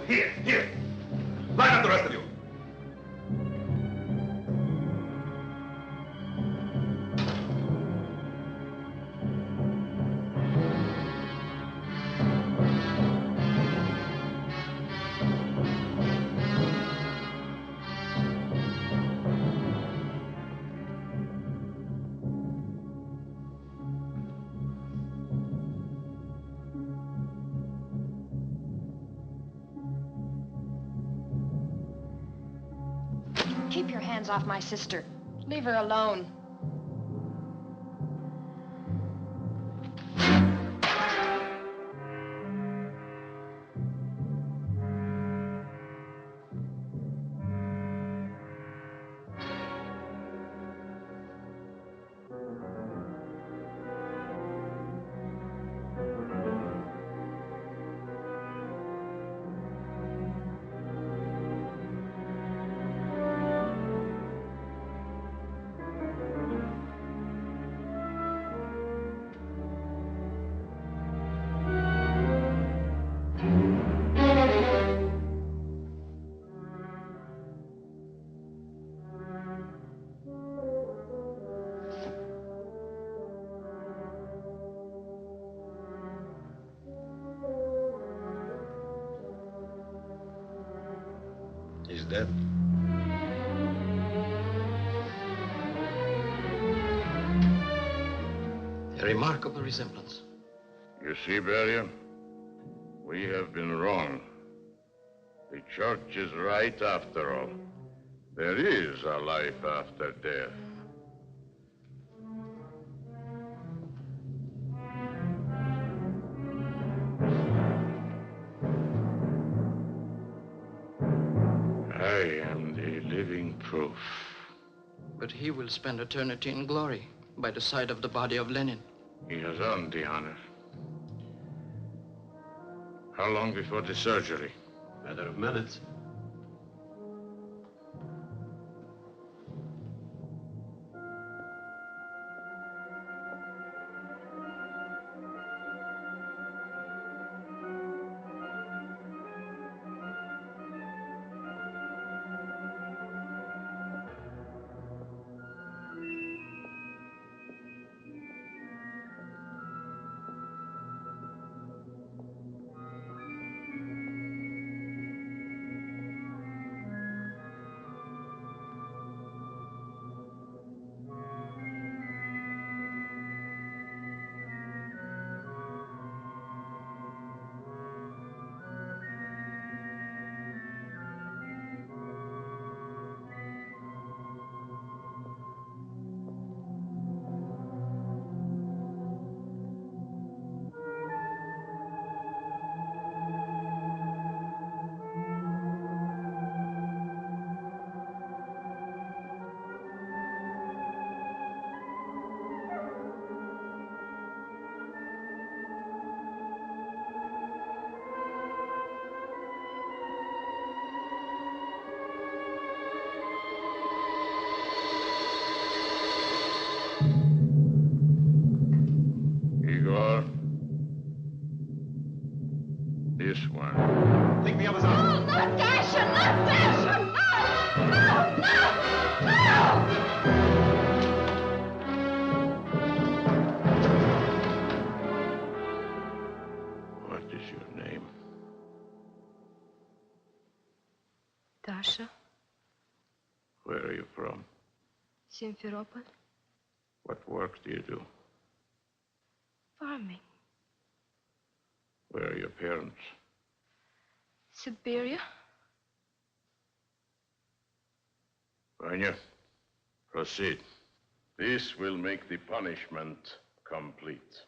Here. Line up the rest of you. Keep your hands off my sister. Leave her alone. He's dead. A remarkable resemblance. You see, Beria, we have been wrong. The church is right after all. There is a life after death. I am the living proof. But he will spend eternity in glory by the side of the body of Lenin. He has earned the honor. How long before the surgery? Matter of minutes. This one. Take the others out. No, not Dasher! Not Dasher! What is your name? Dasha. Where are you from? Simferopol. What work do you do? Farming. Where are your parents? Siberia. Vanya, proceed. This will make the punishment complete.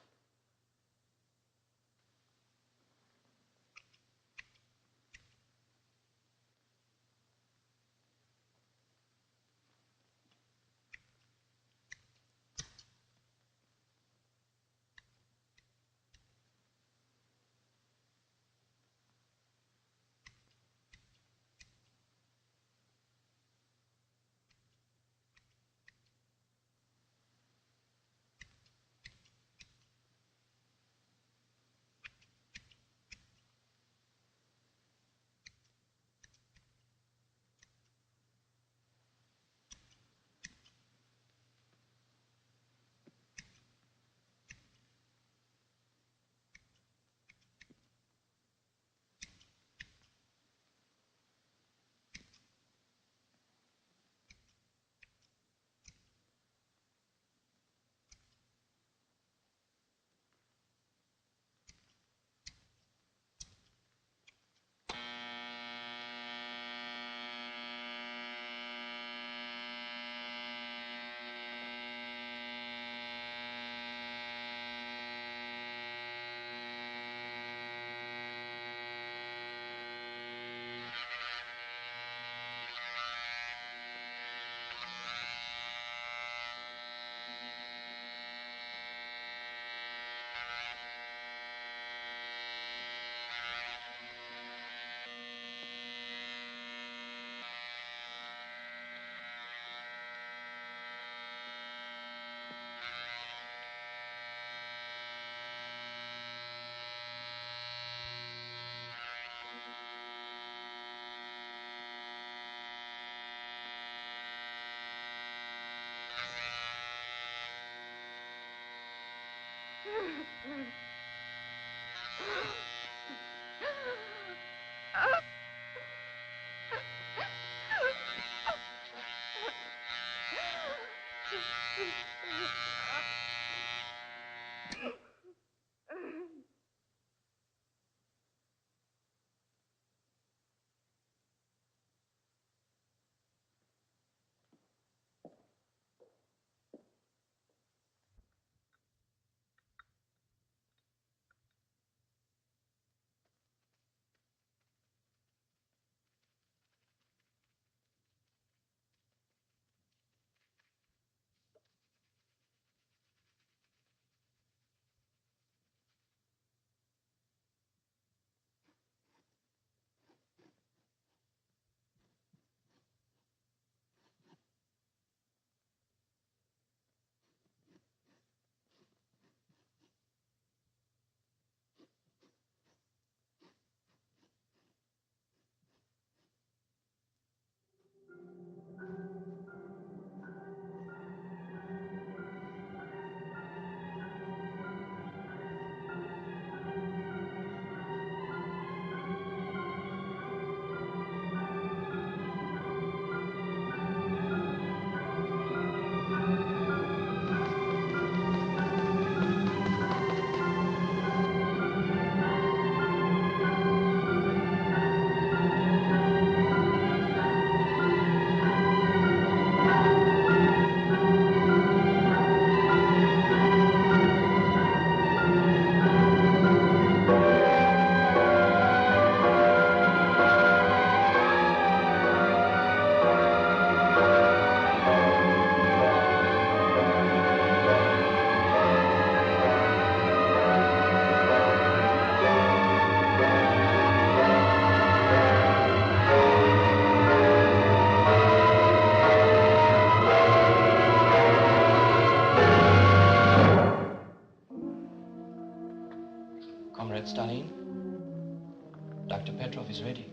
Dr. Petrov is ready.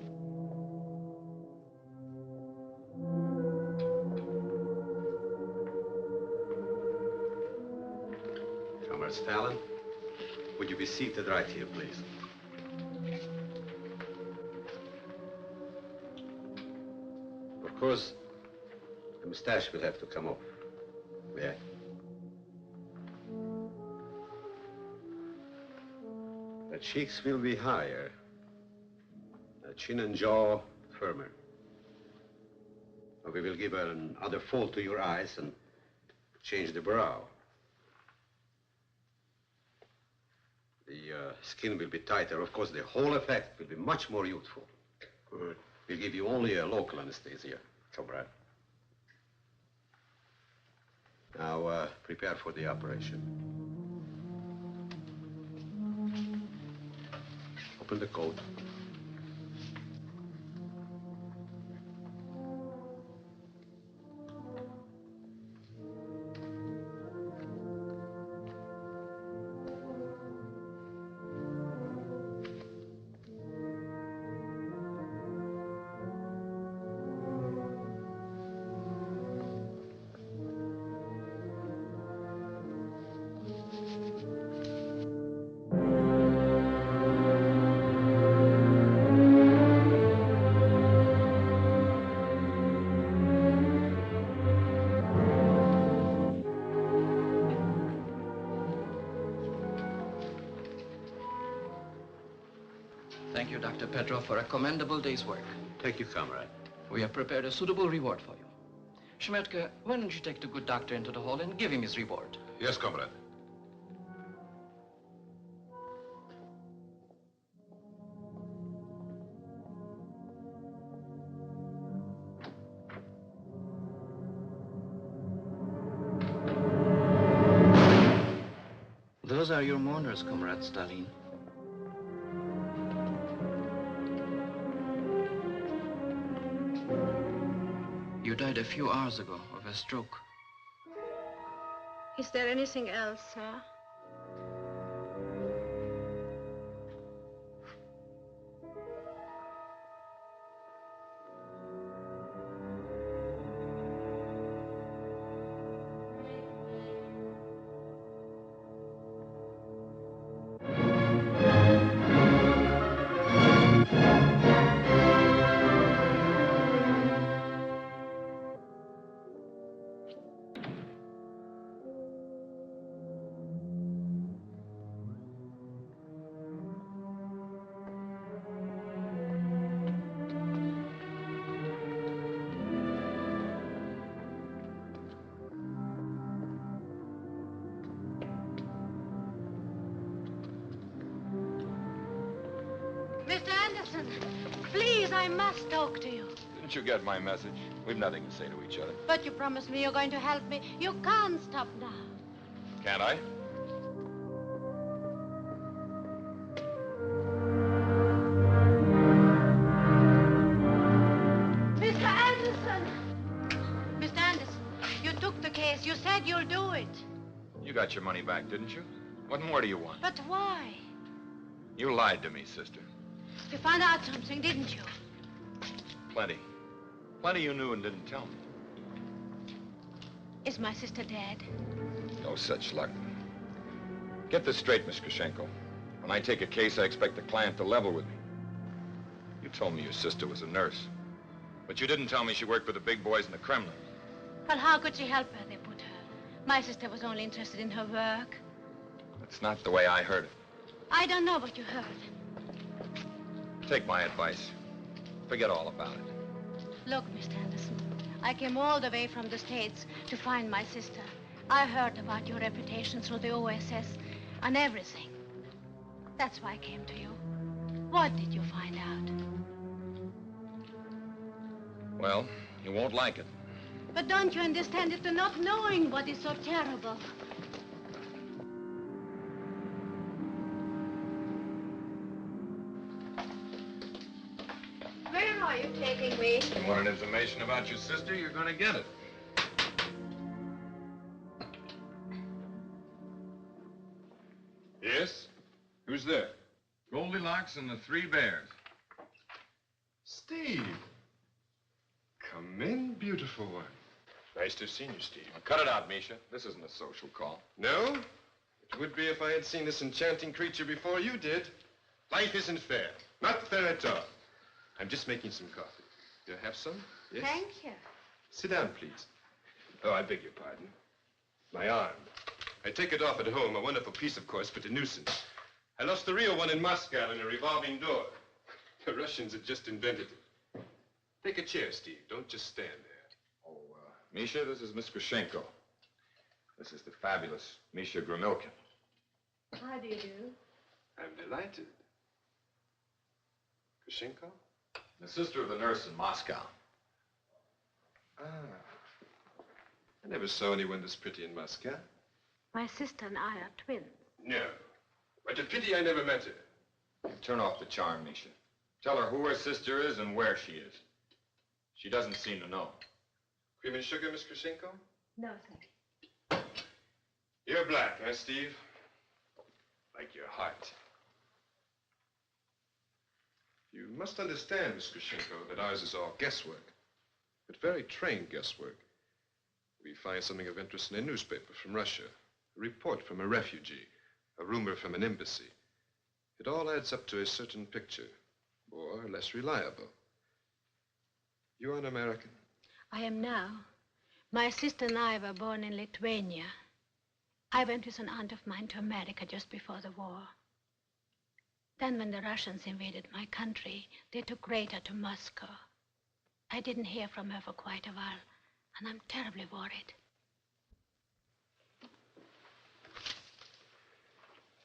Comrade Stalin, would you be seated right here, please? Of course, the mustache will have to come off. Yeah. The cheeks will be higher. The chin and jaw firmer. We will give another fold to your eyes and change the brow. The skin will be tighter. Of course, the whole effect will be much more youthful. Good. We'll give you only a local anesthesia, comrade. Now, prepare for the operation. Open the coat. Thank you, Dr. Petrov, for a commendable day's work. Thank you, comrade. We have prepared a suitable reward for you. Schmertke, why don't you take the good doctor into the hall and give him his reward? Yes, comrade. Those are your mourners, Comrade Stalin. You died a few hours ago of a stroke. Is there anything else, sir? Mr. Anderson, please, I must talk to you. Didn't you get my message? We've nothing to say to each other. But you promised me you're going to help me. You can't stop now. Can't I? Mr. Anderson! Mr. Anderson, you took the case. You said you'll do it. You got your money back, didn't you? What more do you want? But why? You lied to me, sister. You found out something, didn't you? Plenty. Plenty you knew and didn't tell me. Is my sister dead? No such luck. Get this straight, Miss Krashenko. When I take a case, I expect the client to level with me. You told me your sister was a nurse. But you didn't tell me she worked with the big boys in the Kremlin. Well, how could she help her, they put her? My sister was only interested in her work. That's not the way I heard it. I don't know what you heard. Take my advice. Forget all about it. Look, Mr. Anderson, I came all the way from the States to find my sister. I heard about your reputation through the OSS and everything. That's why I came to you. What did you find out? Well, you won't like it. But don't you understand it, the not knowing what is so terrible? Where are you taking me? You wanted information about your sister, you're gonna get it. Yes? Who's there? Goldilocks and the Three Bears. Steve. Come in, beautiful one. Nice to have seen you, Steve. Now, cut it out, Misha. This isn't a social call. No? It would be if I had seen this enchanting creature before you did. Life isn't fair. Not fair at all. I'm just making some coffee. You'll have some? Yes? Thank you. Sit down, please. Oh, I beg your pardon. My arm. I take it off at home, a wonderful piece, of course, but a nuisance. I lost the real one in Moscow in a revolving door. The Russians had just invented it. Take a chair, Steve. Don't just stand there. Oh, Misha, this is Miss Krashenko. This is the fabulous Misha Gromilkin. How do you do? I'm delighted. Krashenko? The sister of the nurse in Moscow. Ah. I never saw anyone this pretty in Moscow. My sister and I are twins. No. What a pity I never met her. Turn off the charm, Misha. Tell her who her sister is and where she is. She doesn't seem to know. Cream and sugar, Miss Krashenko? No, thank You're black, huh, Steve? Like your heart. You must understand, Miss Krashenko, that ours is all guesswork. But very trained guesswork. We find something of interest in a newspaper from Russia, a report from a refugee, a rumor from an embassy. It all adds up to a certain picture, more or less reliable. You're an American? I am now. My sister and I were born in Lithuania. I went with an aunt of mine to America just before the war. Then when the Russians invaded my country, they took Greta to Moscow. I didn't hear from her for quite a while, and I'm terribly worried.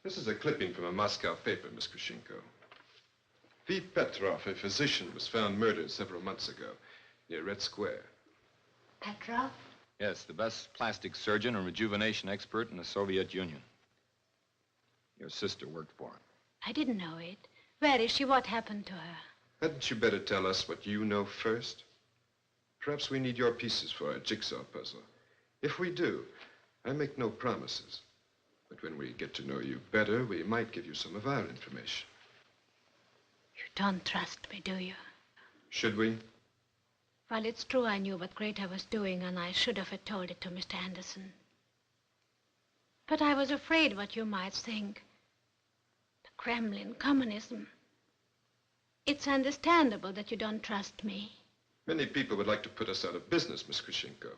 This is a clipping from a Moscow paper, Miss Krashenko. V. Petrov, a physician, was found murdered several months ago near Red Square. Petrov? Yes, the best plastic surgeon and rejuvenation expert in the Soviet Union. Your sister worked for him. I didn't know it. Where is she? What happened to her? Hadn't you better tell us what you know first? Perhaps we need your pieces for our jigsaw puzzle. If we do, I make no promises. But when we get to know you better, we might give you some of our information. You don't trust me, do you? Should we? Well, it's true I knew what Greta was doing, and I should have told it to Mr. Anderson. But I was afraid what you might think. The Kremlin, communism. It's understandable that you don't trust me. Many people would like to put us out of business, Miss Krashenko.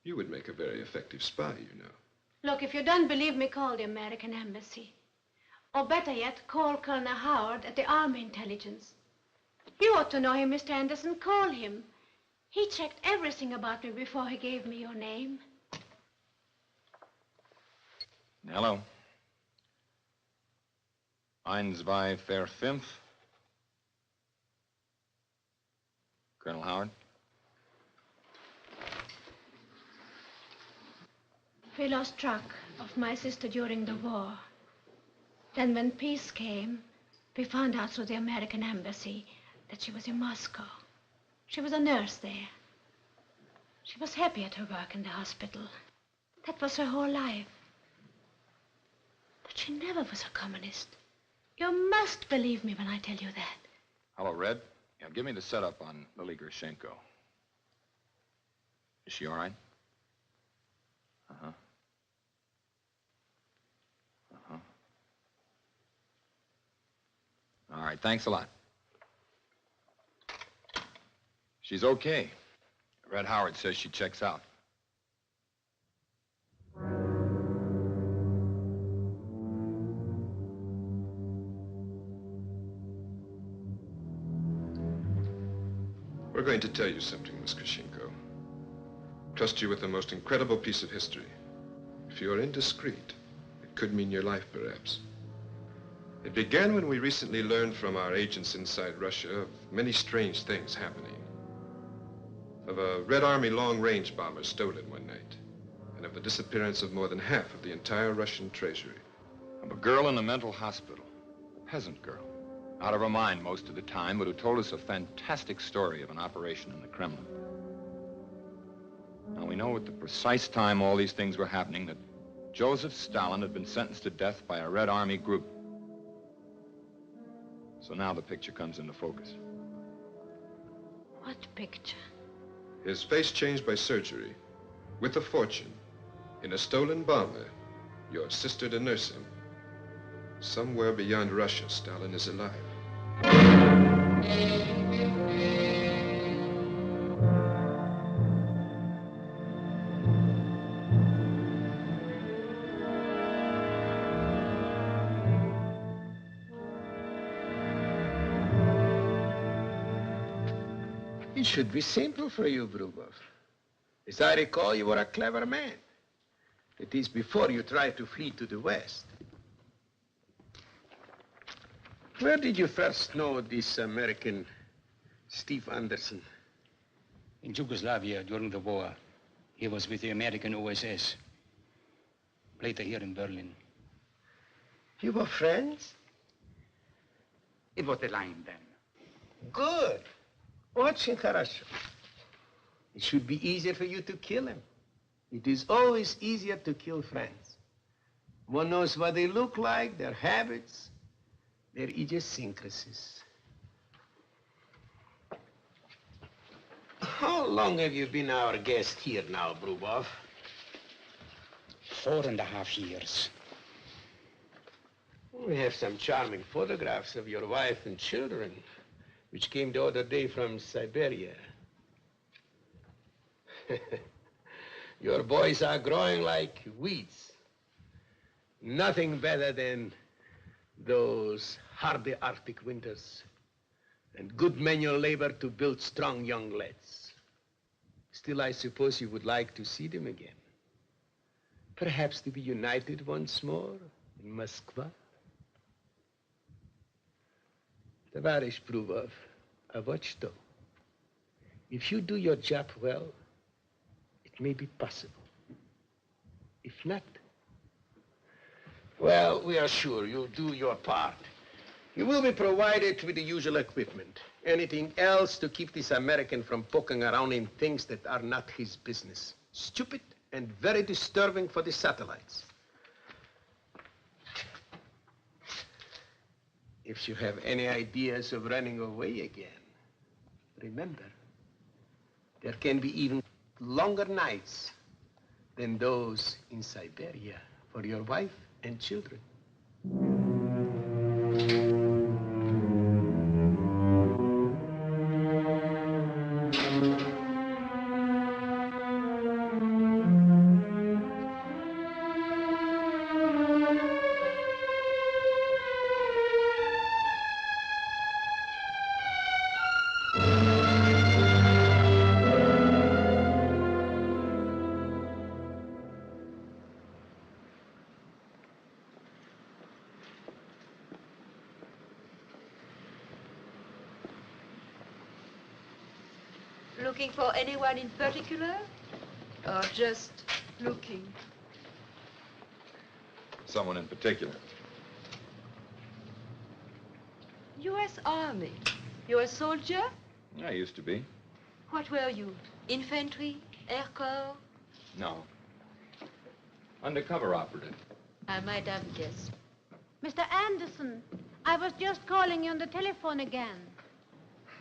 You would make a very effective spy, you know. Look, if you don't believe me, call the American embassy. Or better yet, call Colonel Howard at the Army Intelligence. You ought to know him, Mr. Anderson. Call him. He checked everything about me before he gave me your name. Hello. 1, 2, 4, 5. Colonel Howard? We lost track of my sister during the war. Then when peace came, we found out through the American embassy that she was in Moscow. She was a nurse there. She was happy at her work in the hospital. That was her whole life. But she never was a communist. You must believe me when I tell you that. Hello, Red. Yeah, give me the setup on Lily Gershenko. Is she all right? Uh-huh. Uh-huh. All right, thanks a lot. She's okay. Red Howard says she checks out. We're going to tell you something, Miss Krashenko. Trust you with the most incredible piece of history. If you're indiscreet, it could mean your life, perhaps. It began when we recently learned from our agents inside Russia of many strange things happening. Of a Red Army long-range bomber stolen one night, and of the disappearance of more than half of the entire Russian treasury. Of a girl in a mental hospital, a peasant girl, out of her mind most of the time, but who told us a fantastic story of an operation in the Kremlin. Now, we know at the precise time all these things were happening that Joseph Stalin had been sentenced to death by a Red Army group. So now the picture comes into focus. What picture? His face changed by surgery, with a fortune, in a stolen bomber, your sister to nurse him. Somewhere beyond Russia, Stalin is alive. It should be simple for you, Brubov. As I recall, you were a clever man. It is before you tried to flee to the West. Where did you first know this American Steve Anderson? In Yugoslavia during the war. He was with the American OSS. Later here in Berlin. You were friends? It was the line then. Good. Очень хорошо. It should be easier for you to kill him. It is always easier to kill friends. One knows what they look like, their habits, their idiosyncrasies. How long have you been our guest here now, Brubov? 4.5 years. We have some charming photographs of your wife and children, which came the other day from Siberia. Your boys are growing like weeds. Nothing better than those hardy Arctic winters and good manual labor to build strong young lads. Still, I suppose you would like to see them again. Perhaps to be united once more in Moscow. Товарищ Brubov, а вот что. If you do your job well, it may be possible. If not, well, we are sure you'll do your part. You will be provided with the usual equipment. Anything else to keep this American from poking around in things that are not his business. Stupid and very disturbing for the satellites. If you have any ideas of running away again, remember, there can be even longer nights than those in Siberia for your wife and children. Looking for anyone in particular? Or just looking? Someone in particular. U.S. Army. You're a soldier? I used to be. What were you? Infantry? Air Corps? No. Undercover operative. I might have guessed. Mr. Anderson, I was just calling you on the telephone again.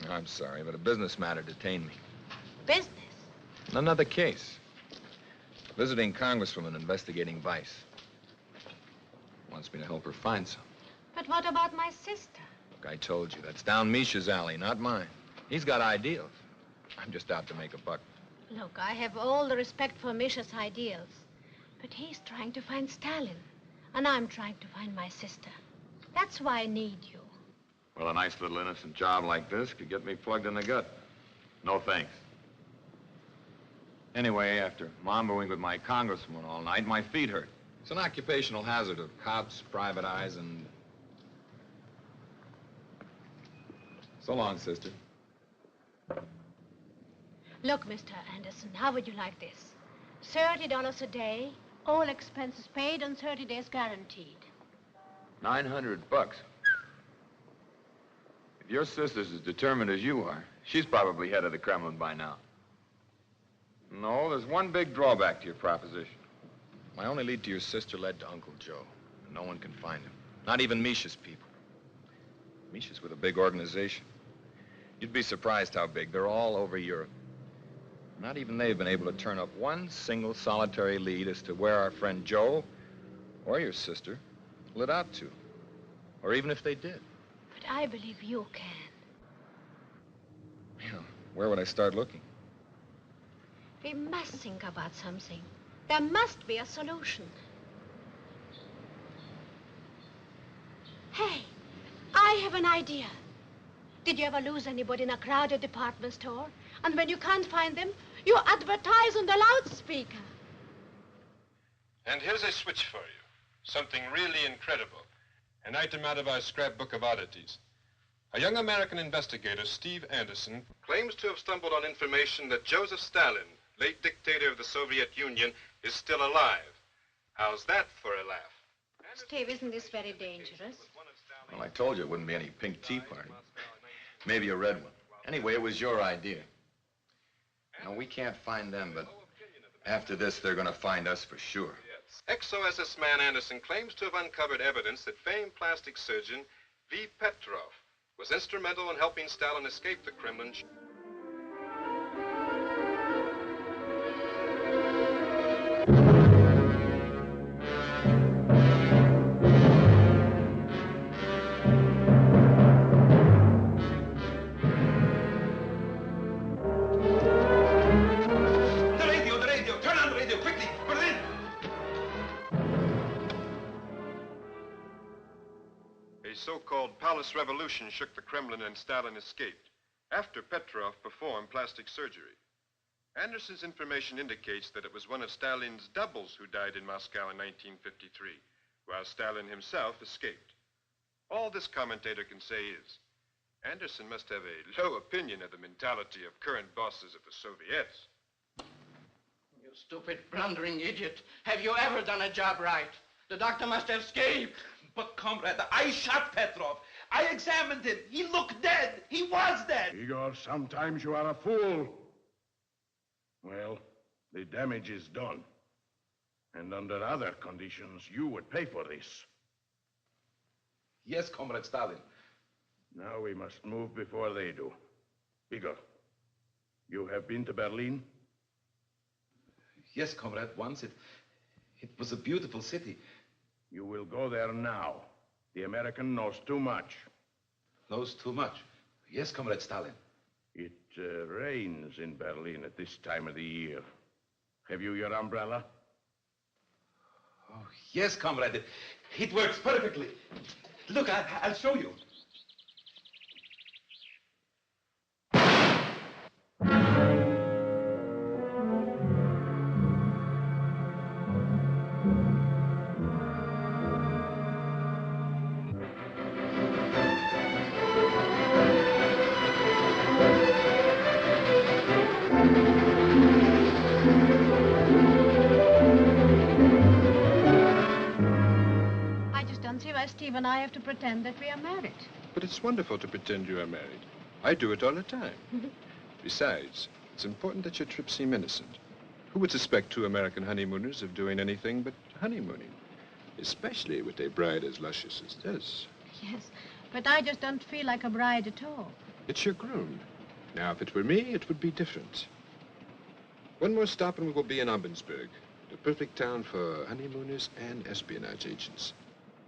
I'm sorry, but a business matter detained me. Business? Another case. Visiting Congresswoman investigating Vice. Wants me to help her find some. But what about my sister? Look, I told you, that's down Misha's alley, not mine. He's got ideals. I'm just out to make a buck. Look, I have all the respect for Misha's ideals. But he's trying to find Stalin. And I'm trying to find my sister. That's why I need you. Well, a nice little innocent job like this could get me plugged in the gut. No thanks. Anyway, after mamboing with my congresswoman all night, my feet hurt. It's an occupational hazard of cops, private eyes, and... So long, sister. Look, Mr. Anderson, how would you like this? $30 a day, all expenses paid, and 30 days guaranteed. $900. If your sister's as determined as you are, she's probably head of the Kremlin by now. No, there's one big drawback to your proposition. My only lead to your sister led to Uncle Joe, and no one can find him. Not even Misha's people. Misha's with a big organization. You'd be surprised how big. They're all over Europe. Not even they've been able to turn up one single solitary lead as to where our friend Joe or your sister lit out to. Or even if they did. But I believe you can. Yeah, where would I start looking? We must think about something. There must be a solution. Hey, I have an idea. Did you ever lose anybody in a crowded department store? And when you can't find them, you advertise on the loudspeaker. And here's a switch for you. Something really incredible. An item out of our scrapbook of oddities. A young American investigator, Steve Anderson, claims to have stumbled on information that Joseph Stalin, late dictator of the Soviet Union, is still alive. How's that for a laugh? Steve, isn't this very dangerous? Well, I told you it wouldn't be any pink tea party. Maybe a red one. Anyway, it was your idea. Now, we can't find them, but after this, they're going to find us for sure. Ex-OSS man Anderson claims to have uncovered evidence that famed plastic surgeon V. Petrov was instrumental in helping Stalin escape the Kremlin. A so-called palace revolution shook the Kremlin and Stalin escaped after Petrov performed plastic surgery. Anderson's information indicates that it was one of Stalin's doubles who died in Moscow in 1953, while Stalin himself escaped. All this commentator can say is, Anderson must have a low opinion of the mentality of current bosses of the Soviets. You stupid, blundering idiot. Have you ever done a job right? The doctor must have escaped. But, comrade, I shot Petrov. I examined him. He looked dead. He was dead. Igor, sometimes you are a fool. Well, the damage is done. And under other conditions, you would pay for this. Yes, Comrade Stalin. Now we must move before they do. Igor, you have been to Berlin? Yes, comrade, once. It was a beautiful city. You will go there now. The American knows too much. Knows too much? Yes, Comrade Stalin. It rains in Berlin at this time of the year. Have you your umbrella? Oh, yes, comrade. It works perfectly. Look, I'll show you. Steve and I have to pretend that we are married. But it's wonderful to pretend you are married. I do it all the time. Besides, it's important that your trip seem innocent. Who would suspect two American honeymooners of doing anything but honeymooning? Especially with a bride as luscious as this. Yes, but I just don't feel like a bride at all. It's your groom. Now, if it were me, it would be different. One more stop and we will be in Abensburg, the perfect town for honeymooners and espionage agents.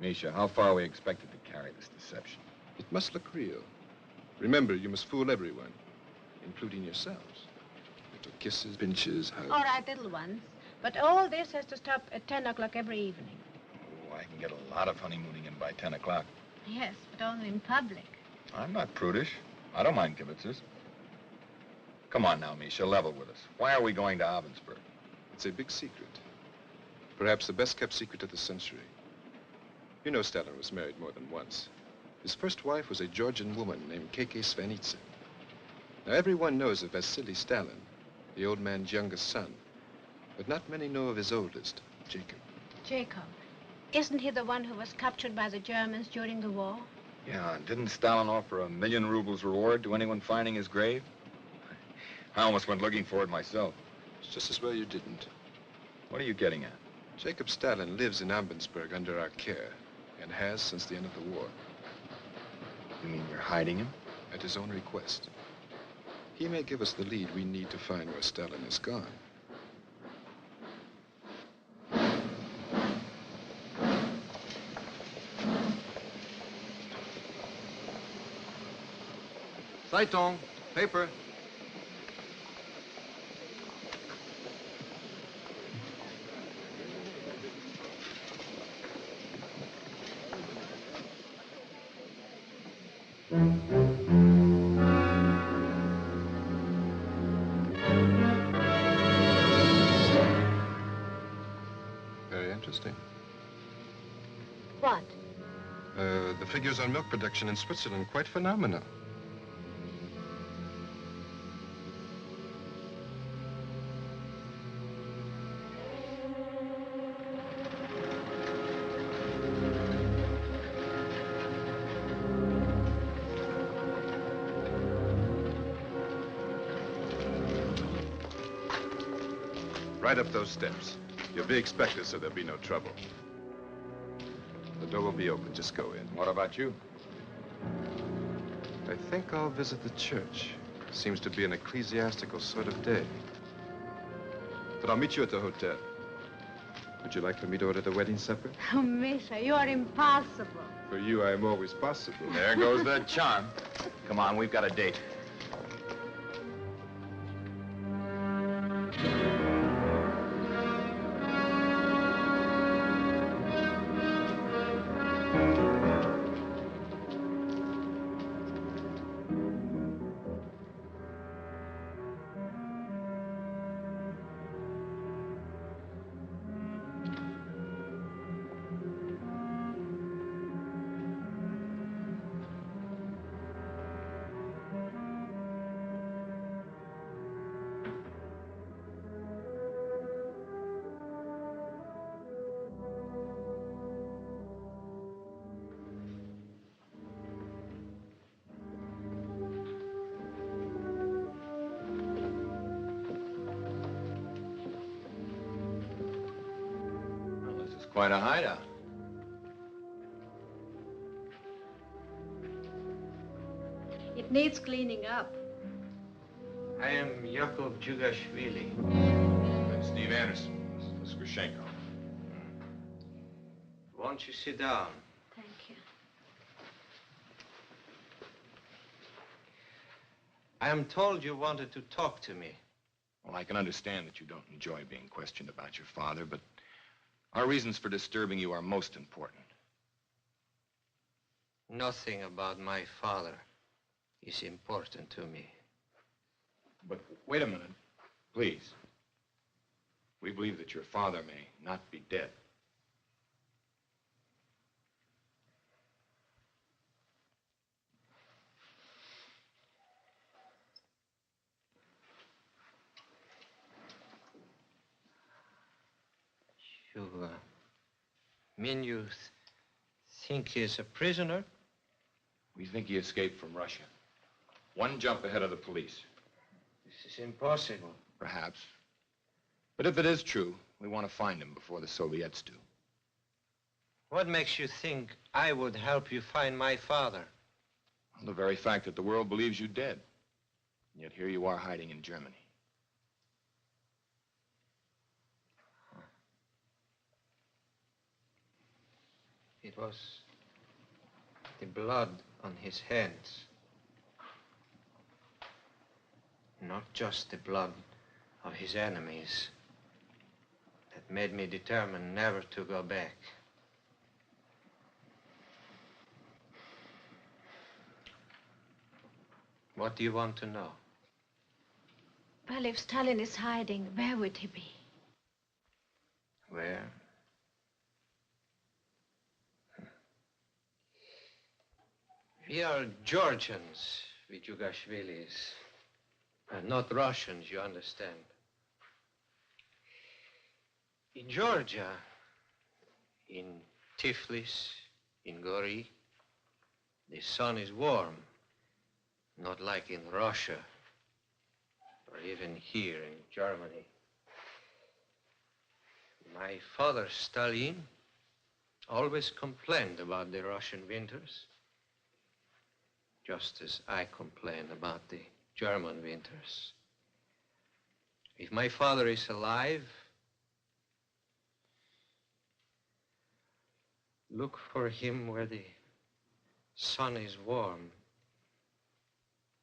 Misha, how far are we expected to carry this deception? It must look real. Remember, you must fool everyone, including yourselves. Little kisses, pinches, hugs. All right, little ones. But all this has to stop at 10 o'clock every evening. Oh, I can get a lot of honeymooning in by 10 o'clock. Yes, but only in public. I'm not prudish. I don't mind kibitzers. Come on now, Misha, level with us. Why are we going to Abensburg? It's a big secret. Perhaps the best-kept secret of the century. You know Stalin was married more than once. His first wife was a Georgian woman named K.K. Svanitsa. Now, everyone knows of Vasily Stalin, the old man's youngest son. But not many know of his oldest, Jacob. Jacob? Isn't he the one who was captured by the Germans during the war? Yeah, and didn't Stalin offer 1,000,000 rubles reward to anyone finding his grave? I almost went looking for it myself. It's just as well you didn't. What are you getting at? Jacob Stalin lives in Abensburg under our care, and has since the end of the war. You mean you're hiding him? At his own request. He may give us the lead we need to find where Stalin is gone. Zeitung, paper. Very interesting. What? The figures on milk production in Switzerland, quite phenomenal. Right up those steps. You'll be expected, so there'll be no trouble. The door will be open. Just go in. What about you? I think I'll visit the church. Seems to be an ecclesiastical sort of day. But I'll meet you at the hotel. Would you like for me to order the wedding supper? Oh, Misha, you are impossible. For you, I am always possible. There goes that charm. Come on, we've got a date. Quite a hideout. It needs cleaning up. I am Yakov Jugashvili. And Steve Anderson. This is Krashenko. Won't you sit down? Thank you. I am told you wanted to talk to me. Well, I can understand that you don't enjoy being questioned about your father, but our reasons for disturbing you are most important. Nothing about my father is important to me. But wait a minute, please. We believe that your father may not be dead. You mean you think he is a prisoner? We think he escaped from Russia. One jump ahead of the police. This is impossible. Perhaps. But if it is true, we want to find him before the Soviets do. What makes you think I would help you find my father? Well, the very fact that the world believes you dead. And yet here you are hiding in Germany. It was the blood on his hands. Not just the blood of his enemies that made me determined never to go back. What do you want to know? Well, if Stalin is hiding, where would he be? Where? We are Georgians, we Jugashvilis. Not Russians, you understand. In Georgia, in Tiflis, in Gori, the sun is warm. Not like in Russia, or even here in Germany. My father, Stalin, always complained about the Russian winters. just as I complain about the German winters. If my father is alive, look for him where the sun is warm.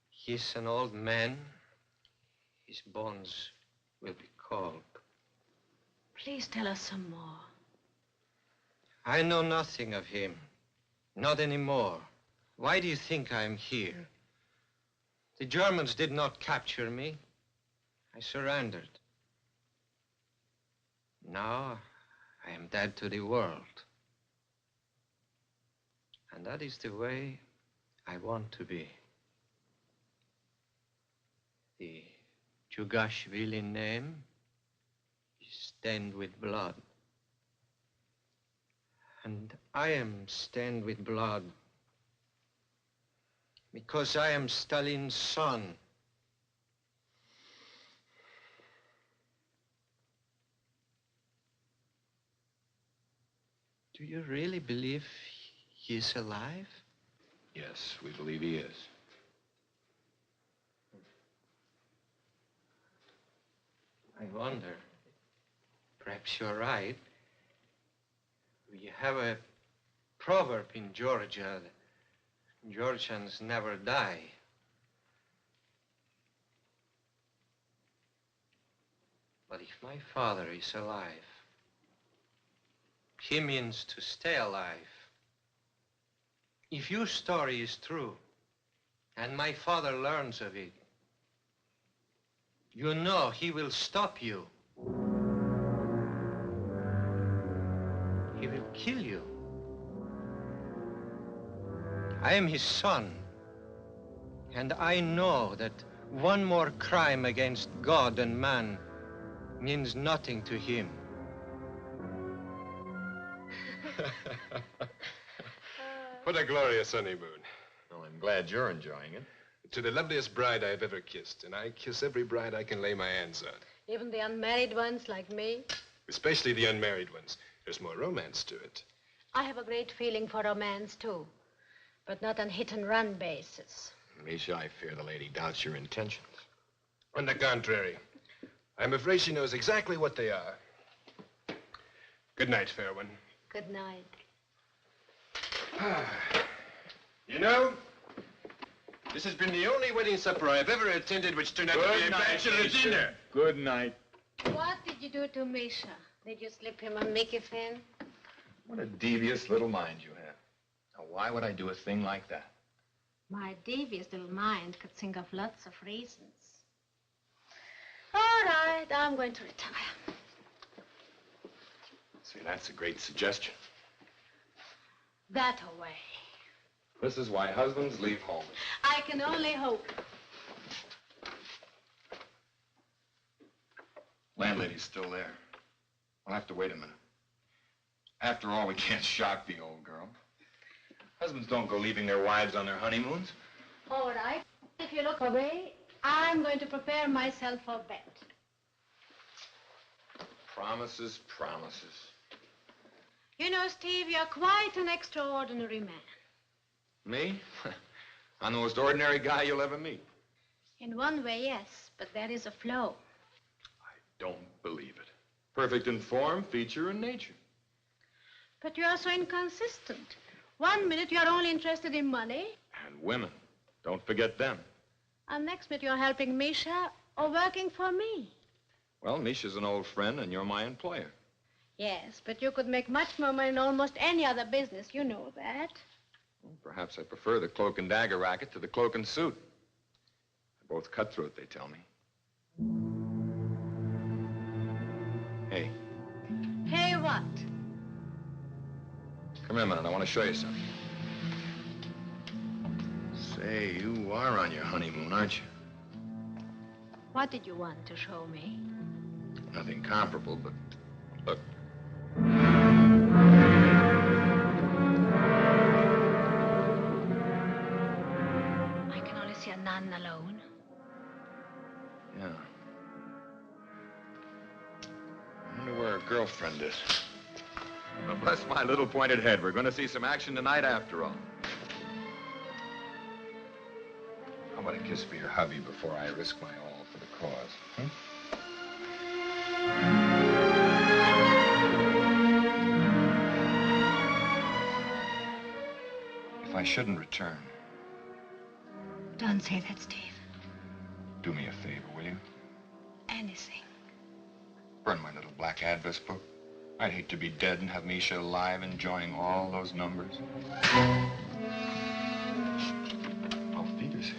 He's an old man. His bones will be cold. Please tell us some more. I know nothing of him. Not anymore. Why do you think I'm here? The Germans did not capture me. I surrendered. Now I am dead to the world. And that is the way I want to be. The Jugashvili name is stained with blood. And I am stained with blood because I am Stalin's son. Do you really believe he's alive? Yes, we believe he is. I wonder. Perhaps you're right. We have a proverb in Georgia. Georgians never die. But if my father is alive, he means to stay alive. If your story is true, and my father learns of it, you know he will stop you. He will kill you. I am his son, and I know that one more crime against God and man means nothing to him. What a glorious honeymoon. Well, I'm glad you're enjoying it. To the loveliest bride I've ever kissed, and I kiss every bride I can lay my hands on. Even the unmarried ones like me? Especially the unmarried ones. There's more romance to it. I have a great feeling for romance, too, but not on hit-and-run basis. Misha, I fear the lady doubts your intentions. On the contrary, I'm afraid she knows exactly what they are. Good night, fair one. Good night. You know, this has been the only wedding supper I've ever attended which turned out to be a bachelor dinner. Good night. What did you do to Misha? Did you slip him a Mickey Finn? What a devious little mind you have. Now, why would I do a thing like that? My devious little mind could think of lots of reasons. All right, I'm going to retire. See, that's a great suggestion. That away. This is why husbands leave home. I can only hope. Landlady's still there. I'll have to wait a minute. After all, we can't shock the old girl. Husbands don't go leaving their wives on their honeymoons. All right. If you look away, I'm going to prepare myself for bed. Promises, promises. You know, Steve, you're quite an extraordinary man. Me? I'm the most ordinary guy you'll ever meet. In one way, yes, but there is a flaw. I don't believe it. Perfect in form, feature, and nature. But you're so inconsistent. 1 minute you're only interested in money. And women. Don't forget them. And next minute you're helping Misha or working for me. Well, Misha's an old friend, and you're my employer. Yes, but you could make much more money in almost any other business. You know that. Well, perhaps I prefer the cloak and dagger racket to the cloak and suit. They're both cutthroat, they tell me. Hey. Hey, what? Come here a minute. I want to show you something. Say, you are on your honeymoon, aren't you? What did you want to show me? Nothing comparable, but look. I can only see a nun alone. Yeah. I wonder where her girlfriend is. Well, bless my little pointed head. We're going to see some action tonight after all. How about a kiss for your hubby before I risk my all for the cause? Hmm? If I shouldn't return, Don't say that, Steve. do me a favor, will you? Anything. Burn my little black address book. I'd hate to be dead and have Misha alive enjoying all those numbers. Auf Wiedersehen.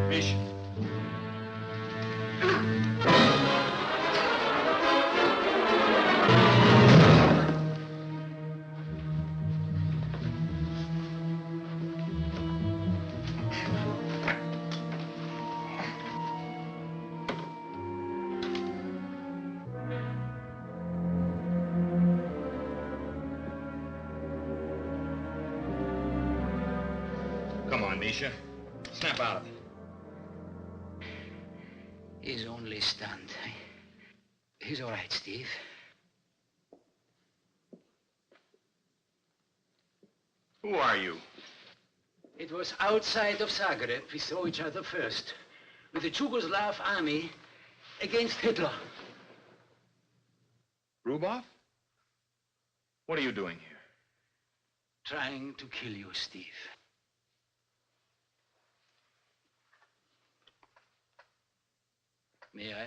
Misha. Come on, Misha. Snap out of it. He's only stunned. He's all right, Steve. Who are you? It was outside of Zagreb we saw each other first, with the Yugoslav army against Hitler. Rubov? What are you doing here? Trying to kill you, Steve. May I?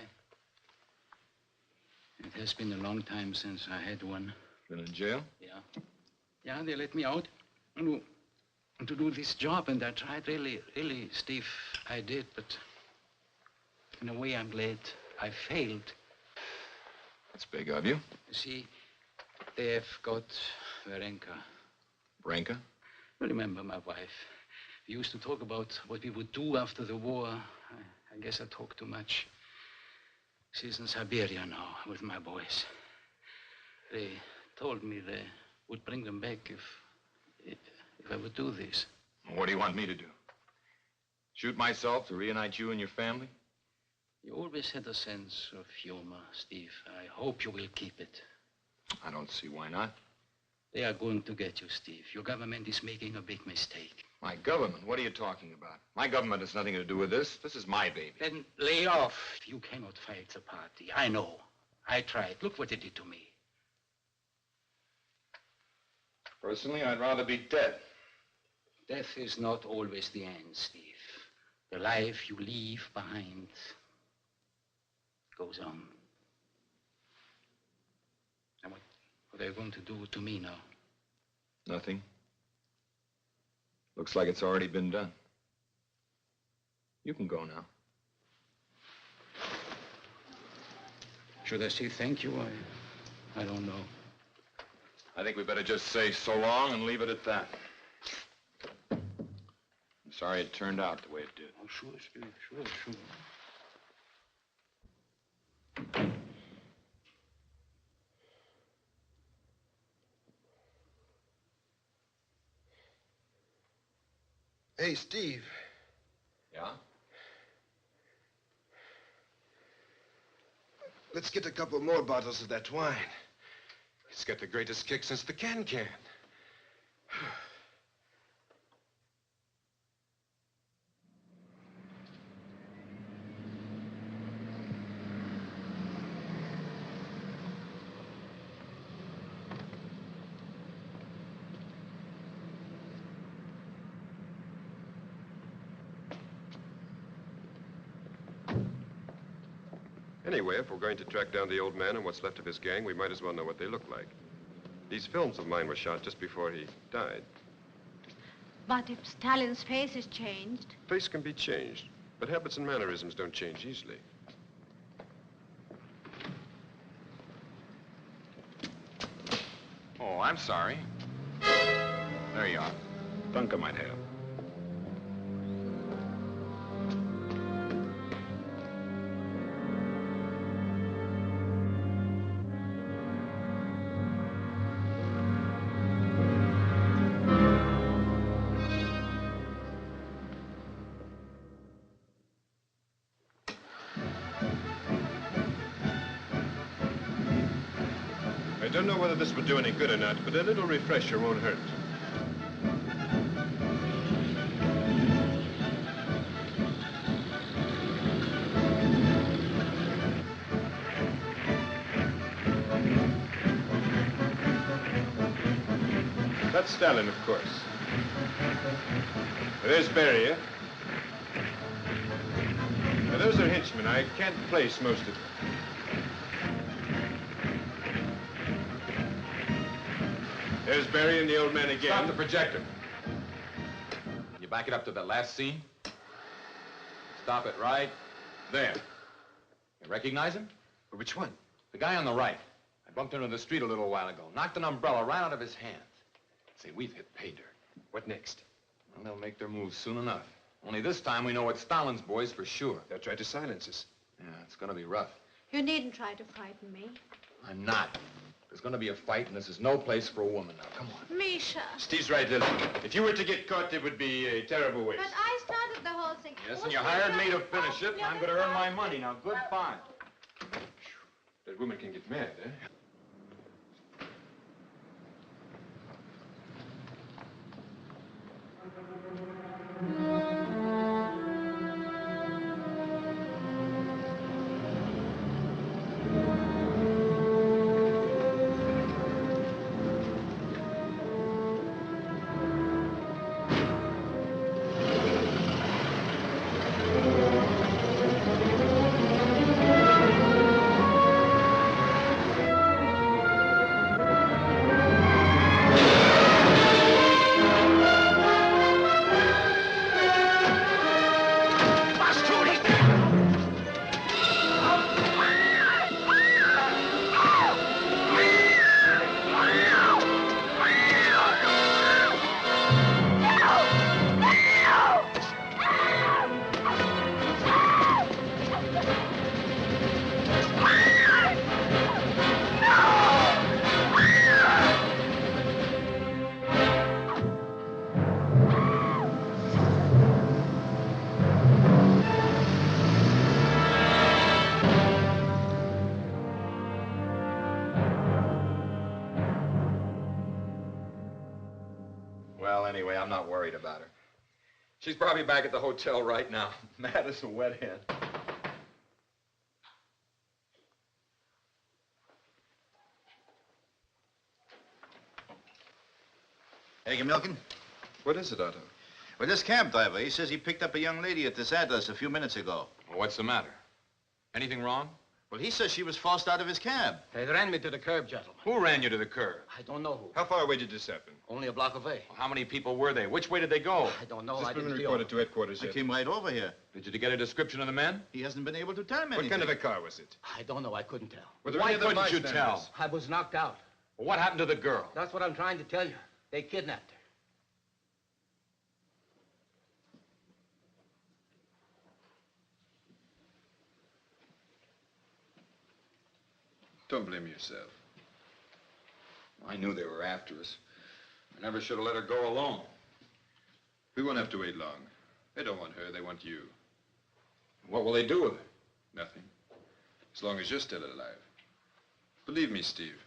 It has been a long time since I had one. Been in jail? Yeah. Yeah, they let me out to do this job, and I tried really, Steve, I did, but in a way I'm glad I failed. That's big of you. You see, they have got Varenka. Varenka? Remember my wife. We used to talk about what we would do after the war. I guess I talk too much. She's in Siberia now with my boys. They told me they would bring them back if I would do this. What do you want me to do? Shoot myself to reunite you and your family? You always had a sense of humor, Steve. I hope you will keep it. I don't see why not. They are going to get you, Steve. Your government is making a big mistake. My government? What are you talking about? My government has nothing to do with this. This is my baby. Then lay off. You cannot fight the party. I know. I tried. Look what it did to me. Personally, I'd rather be dead. Death is not always the end, Steve. The life you leave behind goes on. And what are you going to do to me now? Nothing. Looks like it's already been done. You can go now. Should I say thank you? I don't know. I think we better just say so long and leave it at that. I'm sorry it turned out the way it did. Oh, sure, Steve. Sure. Hey, Steve. Yeah? Let's get a couple more bottles of that wine. It's got the greatest kick since the can-can. Anyway, if we're going to track down the old man and what's left of his gang, we might as well know what they look like. These films of mine were shot just before he died. But if Stalin's face is changed... Face can be changed, but habits and mannerisms don't change easily. Oh, I'm sorry. There you are. Duncan might have. don't know whether this will do any good or not, but a little refresher won't hurt. That's Stalin, of course. There's Beria. Now, those are henchmen. I can't place most of them. There's Beria and the old man again. Stop the projector. You back it up to the last scene. Stop it right there. You recognize him? Which one? The guy on the right. I bumped into the street a little while ago. Knocked an umbrella right out of his hand. Say, we've hit pay dirt. What next? Well, they'll make their moves soon enough. Only this time we know it's Stalin's boys for sure. They'll try to silence us. Yeah, it's gonna be rough. You needn't try to frighten me. I'm not. There's gonna be a fight, and this is no place for a woman now. Come on. Misha. Steve's right, Lily. If you were to get caught, it would be a terrible waste. But I started the whole thing. Yes, and you hired me to finish it, and I'm gonna earn my money. Now, goodbye. That woman can get mad, eh? Well, anyway, I'm not worried about her. She's probably back at the hotel right now, mad as a wet hen. Hey, Milken? What is it, Otto? Well, this cab driver, he says he picked up a young lady at this address a few minutes ago. Well, what's the matter? Anything wrong? Well, he says she was forced out of his cab. They ran me to the curb, gentlemen. Who ran you to the curb? I don't know who. How far away did this happen? Only a block away. Well, how many people were they? Which way did they go? I don't know. This I been didn't reported to headquarters I yet. came right over here. Did you get a description of the men? He hasn't been able to tell me anything. What kind of a car was it? I don't know. I couldn't tell. Were there Why any other couldn't you bystanders? tell? I was knocked out. Well, what happened to the girl? That's what I'm trying to tell you. They kidnapped her. Don't blame yourself. I knew they were after us. I never should have let her go alone. We won't have to wait long. They don't want her, they want you. What will they do with her? Nothing. As long as you're still alive. Believe me, Steve,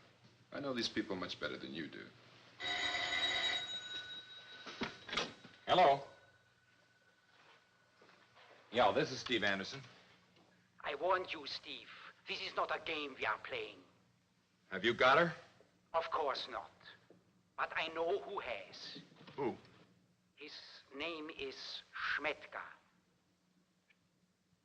I know these people much better than you do. Hello? Yeah, this is Steve Anderson. I warned you, Steve. This is not a game we are playing. Have you got her? Of course not. But I know who has. Who? His name is Schmetka.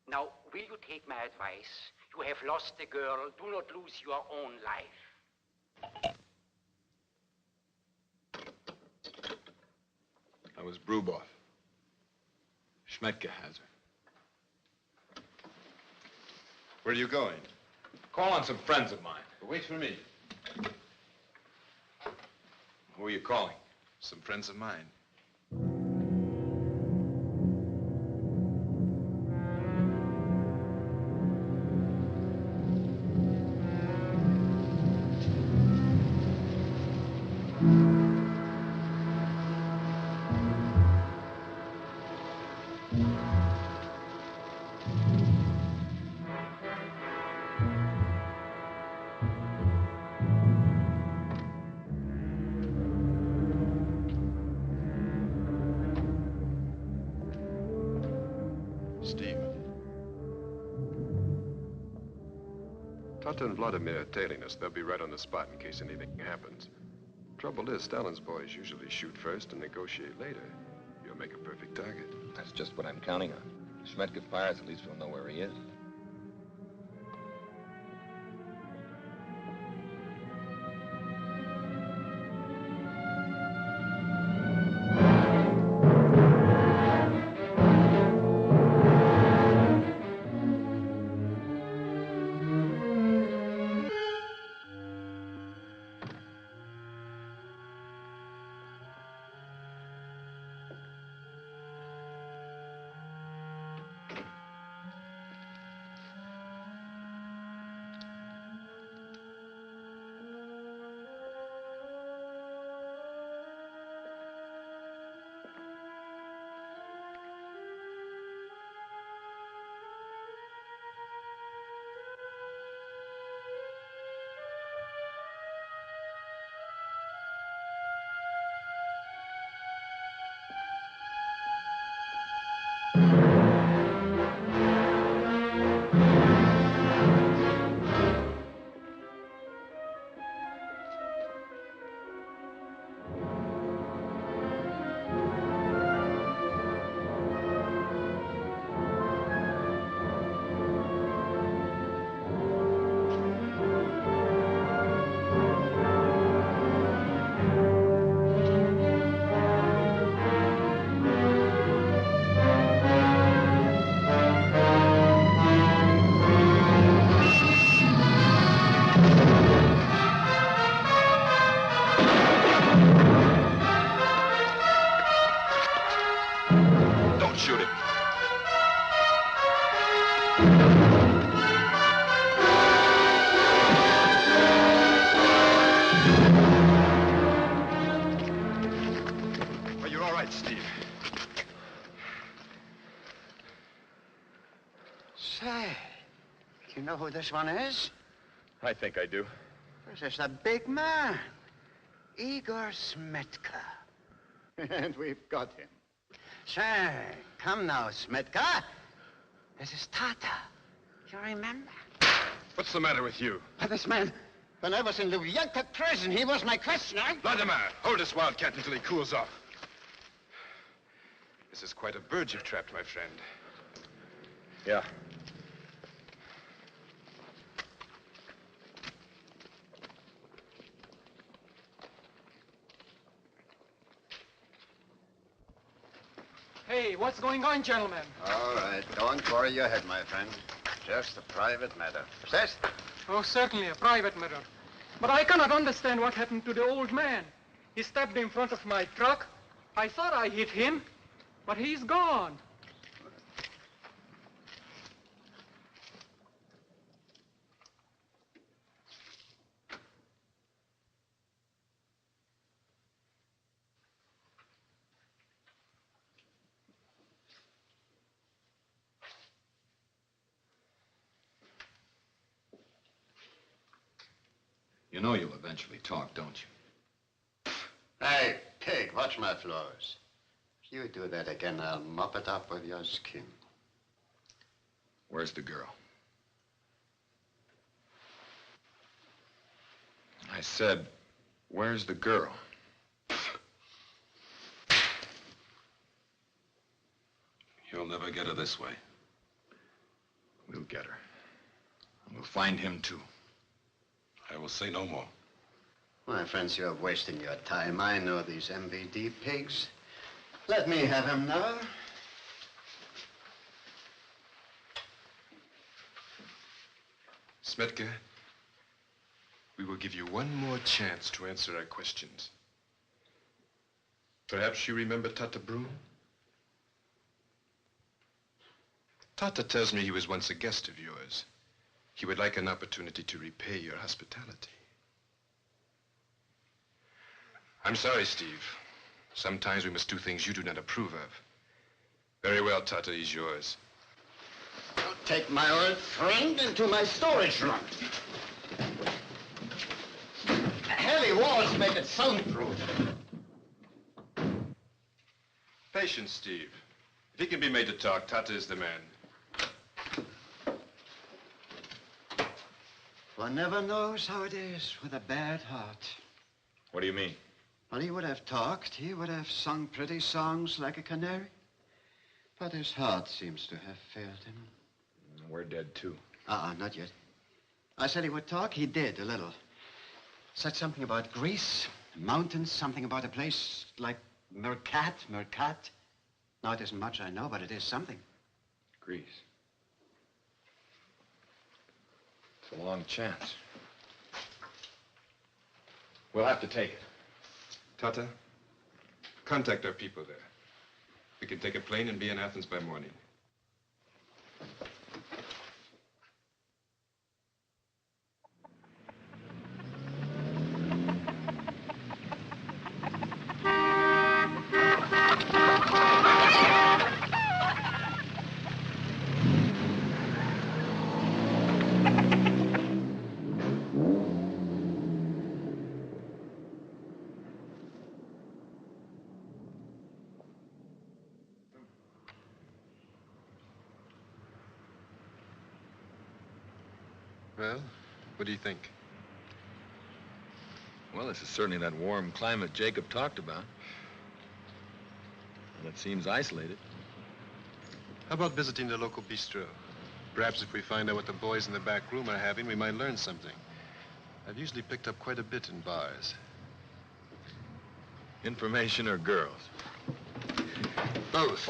Now, will you take my advice? You have lost the girl. Do not lose your own life. That was Bruboff. Schmetka has her. Where are you going? Call on some friends of mine. Wait for me. Who are you calling? Some friends of mine. Steve. Tata and Vladimir are tailing us. They'll be right on the spot in case anything happens. Trouble is, Stalin's boys usually shoot first and negotiate later. You'll make a perfect target. That's just what I'm counting on. If Schmetka fires, at least we'll know where he is. Who this one is? I think I do. This is the big man, Igor Smetka. And we've got him. Say, come now, Smetka. This is Tata. You remember? What's the matter with you? This man, when I was in Lubyanka prison, he was my questioner. Vladimir, hold this wildcat until he cools off. This is quite a bird you've trapped, my friend. Yeah. Hey, what's going on, gentlemen? All right, don't worry your head, my friend. Just a private matter. Yes? Oh, certainly, a private matter. But I cannot understand what happened to the old man. He stepped in front of my truck. I thought I hit him, but he's gone. You know you'll eventually talk, don't you? Hey, pig, watch my floors. If you do that again, I'll mop it up with your skin. Where's the girl? I said, where's the girl? You'll never get her this way. We'll get her. And we'll find him, too. I will say no more. My friends, you're wasting your time. I know these MVD pigs. Let me have him now. Smetka, we will give you one more chance to answer our questions. Perhaps you remember Tata Brun? Tata tells me he was once a guest of yours. He would like an opportunity to repay your hospitality. I'm sorry, Steve. Sometimes we must do things you do not approve of. Very well, Tata, he's yours. I'll take my old friend into my storage room. Heavy walls make it soundproof. Patience, Steve. If he can be made to talk, Tata is the man. One never knows how it is with a bad heart. What do you mean? Well, he would have talked. He would have sung pretty songs like a canary. But his heart seems to have failed him. We're dead, too. Not yet. I said he would talk. He did, a little. Said something about Greece, mountains, something about a place like Mercat. Now, it isn't much, I know, but it is something. Greece. It's a long chance. We'll have to take it. Tata, contact our people there. We can take a plane and be in Athens by morning. Well, what do you think? Well, this is certainly that warm climate Jacob talked about. And it seems isolated. How about visiting the local bistro? Perhaps if we find out what the boys in the back room are having, we might learn something. I've usually picked up quite a bit in bars. Information or girls? Both.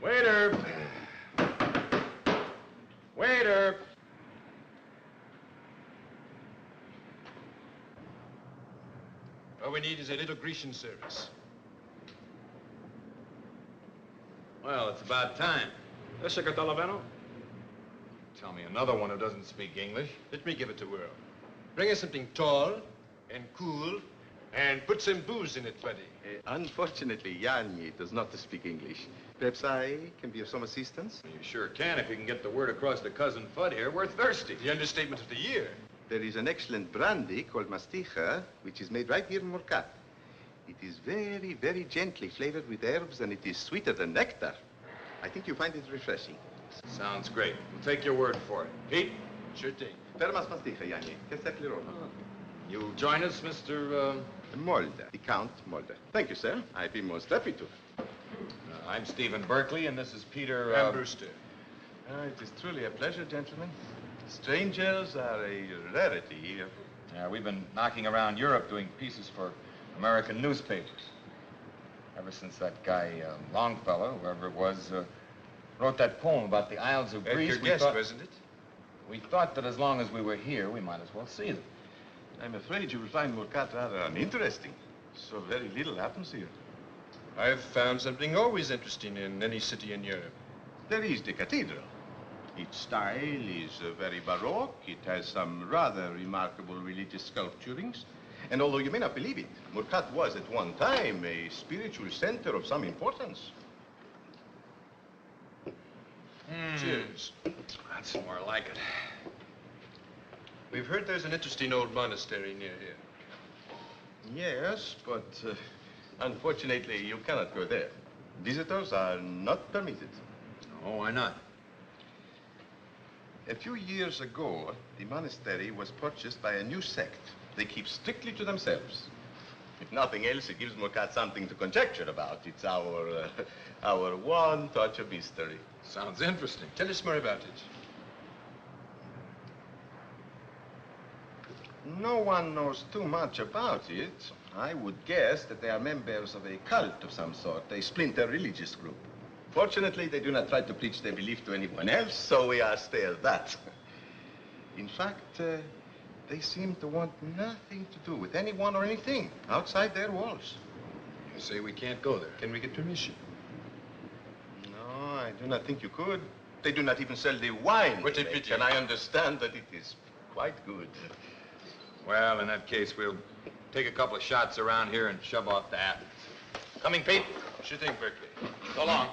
Waiter! Waiter! All we need is a little Grecian service. Well, it's about time. Tell me another one who doesn't speak English. Let me give it a whirl. Bring us something tall and cool and put some booze in it, buddy. Unfortunately, Yanni does not speak English. Perhaps I can be of some assistance? You sure can if you can get the word across to Cousin Fudd here. We're thirsty. The understatement of the year. There is an excellent brandy called Masticha, which is made right here in Morcat. It is very, very gently flavored with herbs, and it is sweeter than nectar. I think you find it refreshing. Sounds great. We'll take your word for it. Pete? Sure thing. Termas Masticha, Yanni. You'll join us, Mr. Mulder, the Count Mulder. Thank you, sir. I'd be most happy to. I'm Stephen Berkeley, and this is Peter... Brewster. It is truly a pleasure, gentlemen. Strangers are a rarity here. Yeah, we've been knocking around Europe doing pieces for American newspapers. Ever since that guy Longfellow, whoever it was, wrote that poem about the Isles of Greece. Your guest, wasn't it? We thought that as long as we were here, we might as well see them. I'm afraid you will find Morcat rather uninteresting. So very little happens here. I've found something always interesting in any city in Europe. There is the cathedral. Its style is very baroque. It has some rather remarkable religious sculpturings. And although you may not believe it, Morcat was at one time a spiritual center of some importance. Cheers. That's more like it. We've heard there's an interesting old monastery near here. Yes, but unfortunately, you cannot go there. Visitors are not permitted. Oh, why not? A few years ago, the monastery was purchased by a new sect. They keep strictly to themselves. If nothing else, it gives Morcat something to conjecture about. It's our one touch of mystery. Sounds interesting. Tell us more about it. No one knows too much about it. I would guess that they are members of a cult of some sort, a splinter religious group. Fortunately, they do not try to preach their belief to anyone else, so we are spared that. In fact, they seem to want nothing to do with anyone or anything outside their walls. You say we can't go there. Can we get permission? No, I do not think you could. They do not even sell the wine. What a pity. And I understand that it is quite good. Well, in that case, we'll take a couple of shots around here and shove off to Athens. Coming, Pete? Sure thing, Berkeley. So long.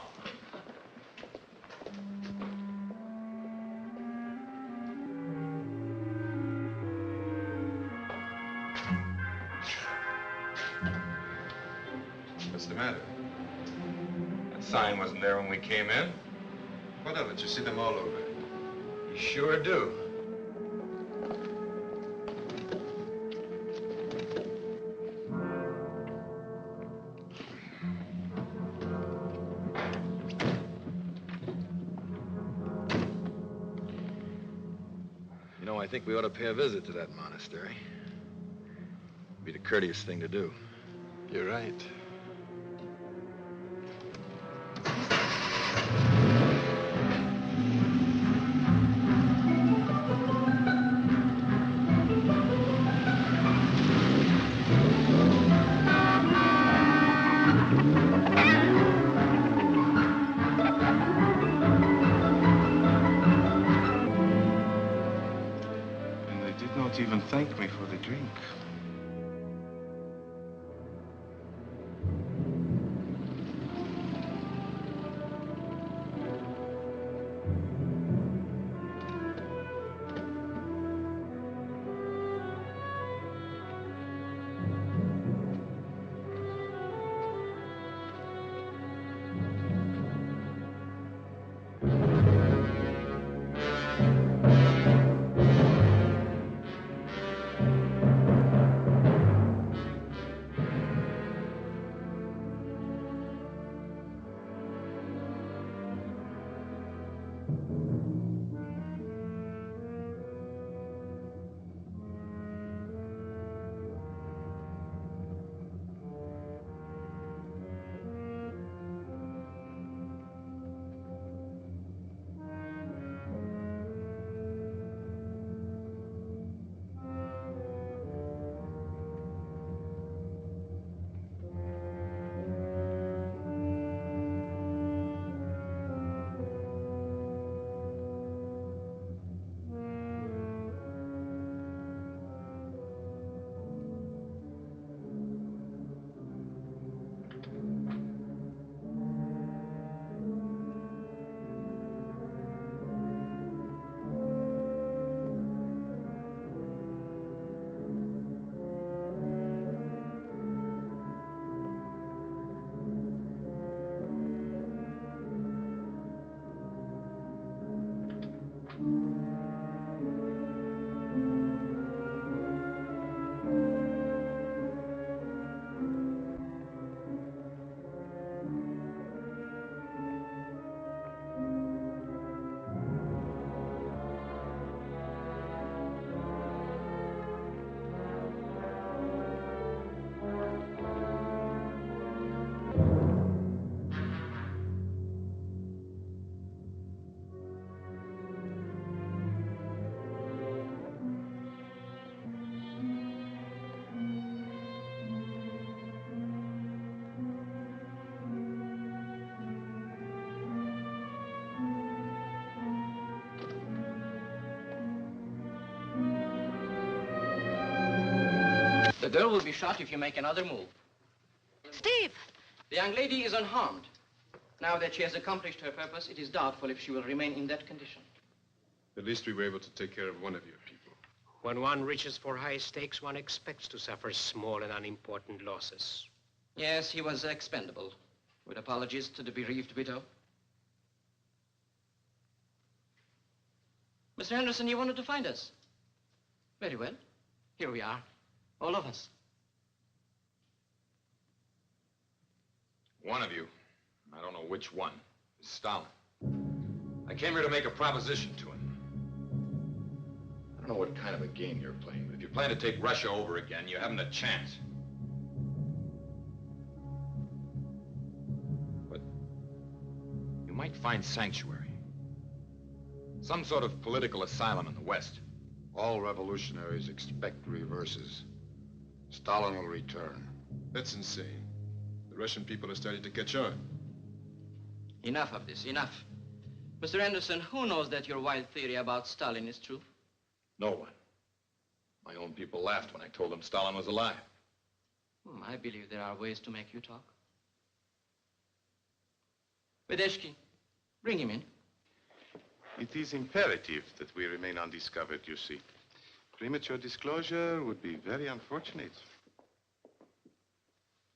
What's the matter? That sign wasn't there when we came in. What of it? You see them all over. You sure do. You know, I think we ought to pay a visit to that monastery. Be the courteous thing to do. You're right. And they did not even thank me for the drink. The girl will be shot if you make another move. Steve! The young lady is unharmed. Now that she has accomplished her purpose, it is doubtful if she will remain in that condition. At least we were able to take care of one of your people. When one reaches for high stakes, one expects to suffer small and unimportant losses. Yes, he was expendable. With apologies to the bereaved widow. Mr. Anderson, you wanted to find us. Very well. Here we are. All of us. One of you, I don't know which one, is Stalin. I came here to make a proposition to him. I don't know what kind of a game you're playing, but if you plan to take Russia over again, you haven't a chance. But you might find sanctuary. Some sort of political asylum in the West. All revolutionaries expect reverses. Stalin will return. That's insane. The Russian people are starting to catch on. Enough of this, enough. Mr. Anderson, who knows that your wild theory about Stalin is true? No one. My own people laughed when I told them Stalin was alive. I believe there are ways to make you talk. Vedeshki, bring him in. It is imperative that we remain undiscovered, you see. Premature disclosure would be very unfortunate.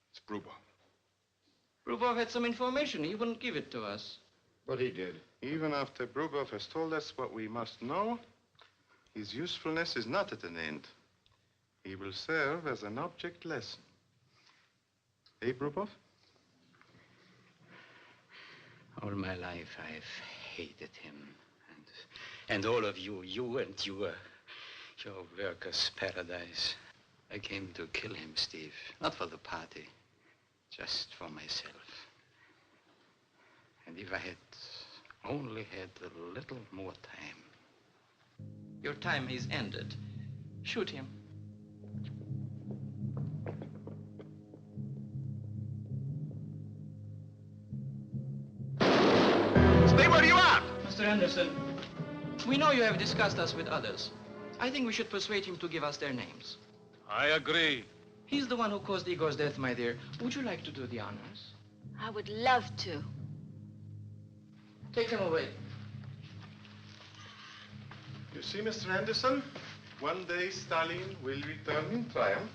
It's Bruba. Brubov had some information. He wouldn't give it to us. But he did. Even after Brubov has told us what we must know, his usefulness is not at an end. He will serve as an object lesson. Eh, Brubov? All my life I've hated him. And all of you, your workers' paradise. I came to kill him, Steve. Not for the party, just for myself. And if I had only had a little more time. Your time is ended. Shoot him. Stay where you are! Mr. Anderson, we know you have discussed us with others. I think we should persuade him to give us their names. I agree. He's the one who caused Igor's death, my dear. Would you like to do the honors? I would love to. Take him away. You see, Mr. Anderson, one day Stalin will return in triumph.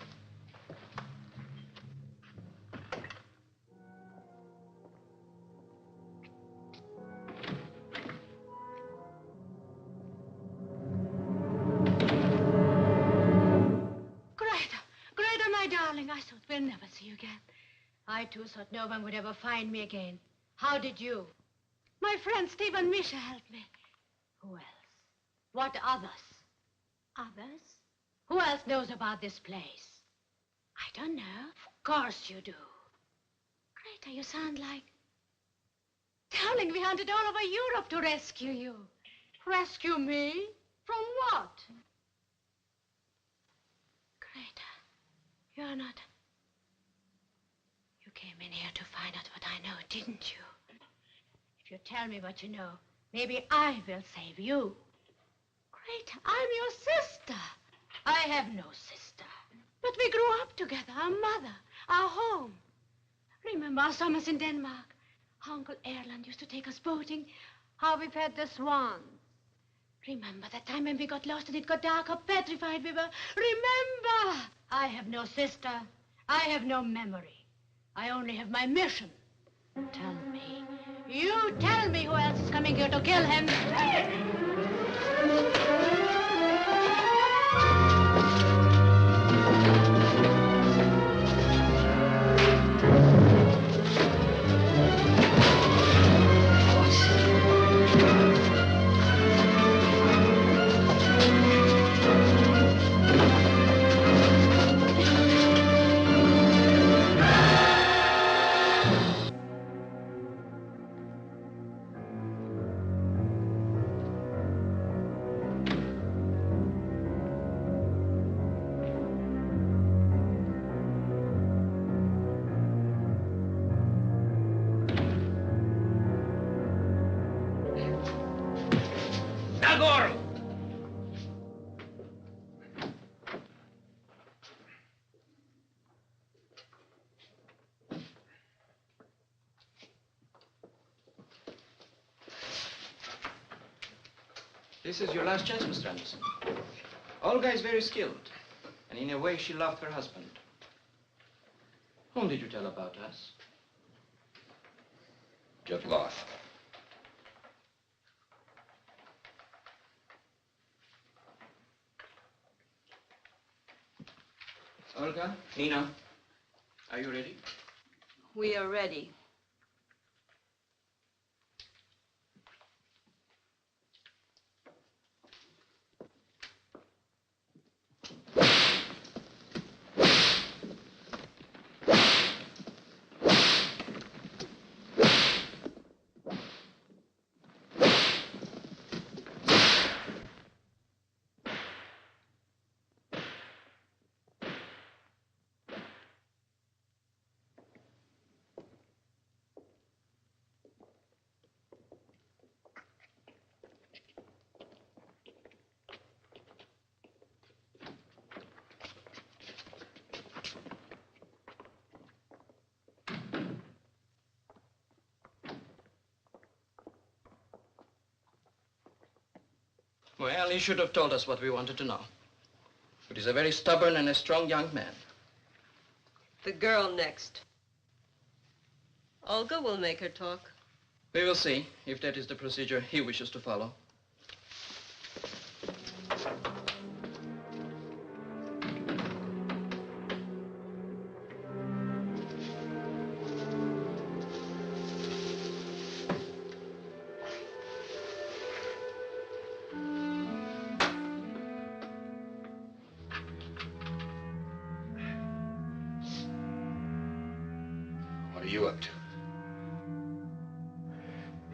Greta, my darling, I thought we'll never see you again. I, too, thought no one would ever find me again. How did you? My friend Steve and Misha helped me. Who else? What others? Others? Who else knows about this place? I don't know. Of course you do. Greta, you sound like... Darling, we hunted all over Europe to rescue you. Rescue me? From what? Greta, you're not... You came in here to find out what I know, didn't you? If you tell me what you know, maybe I will save you. Greta, I'm your sister. I have no sister. But we grew up together, our mother, our home. Remember our summers in Denmark? How Uncle Erland used to take us boating. How we fed the swans. Remember that time when we got lost and it got dark, how petrified we were? Remember! I have no sister. I have no memory. I only have my mission. Tell me. You tell me who else is coming here to kill him. This is your last chance, Mr. Anderson. Olga is very skilled, and in a way she loved her husband. Whom did you tell about us? Get lost. Olga, Nina, are you ready? We are ready. Well, he should have told us what we wanted to know. But he's a very stubborn and a strong young man. The girl next. Olga will make her talk. We will see if that is the procedure he wishes to follow. What are you up to?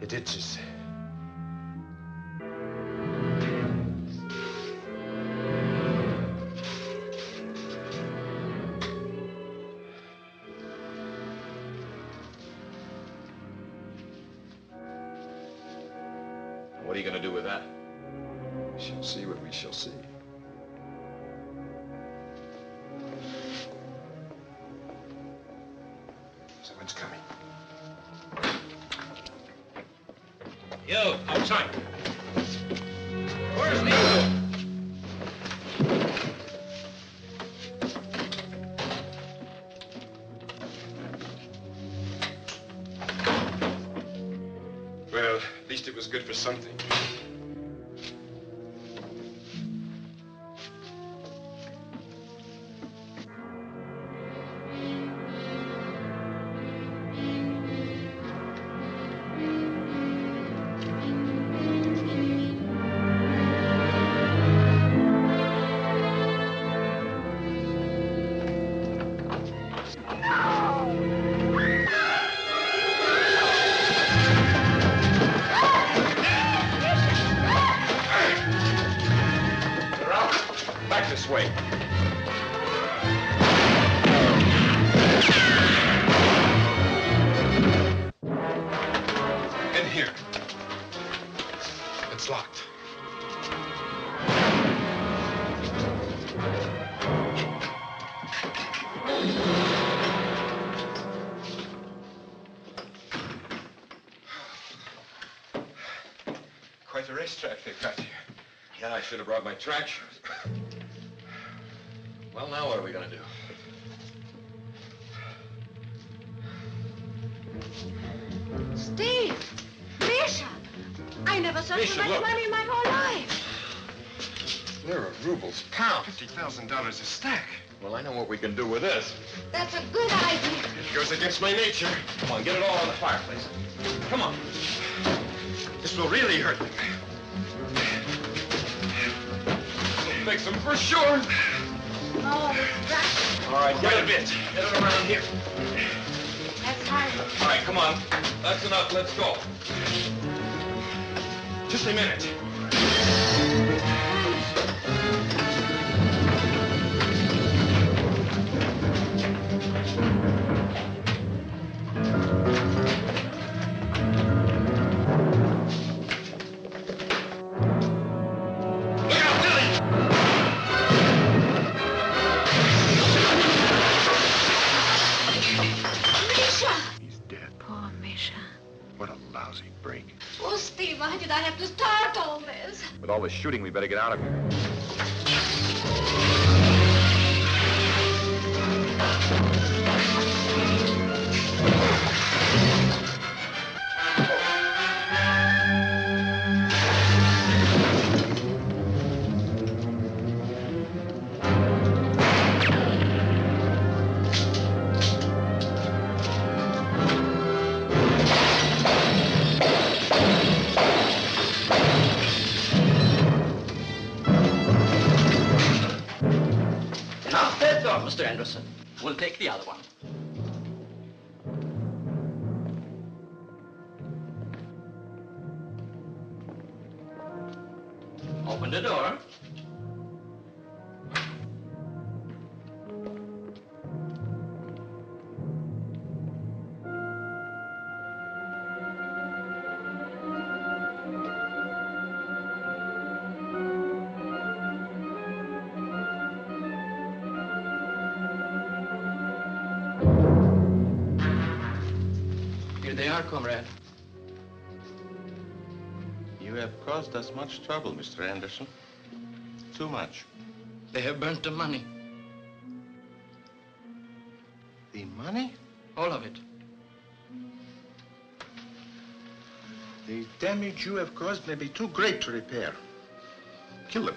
It itches. What are you going to do with that? We shall see what we shall see. Someone's coming. You, outside. Where's Nenhum? Well, at least it was good for something. Back this way. In here. It's locked. Quite a racetrack they've got here. Yeah, I should have brought my track shoes. Well, now what are we going to do? Steve! Misha! I never saw so Misha, much look. money in my whole life. There are rubles, pounds. $50,000 a stack. Well, I know what we can do with this. That's a good idea. It goes against my nature. Come on, get it all on the fireplace. Come on. This will really hurt them. It'll fix them for sure. Oh, that's All right, get a bit. Get it around here. That's hard. All right, come on. That's enough. Let's go. Just a minute. Poor Misha. What a lousy break. Oh, Steve, why did I have to start all this? With all this shooting, we better get out of here. Not that door, Mr. Anderson. We'll take the other one. Open the door. Here they are, comrade. You have caused us much trouble, Mr. Anderson. Too much. They have burnt the money. The money? All of it. The damage you have caused may be too great to repair. Kill them.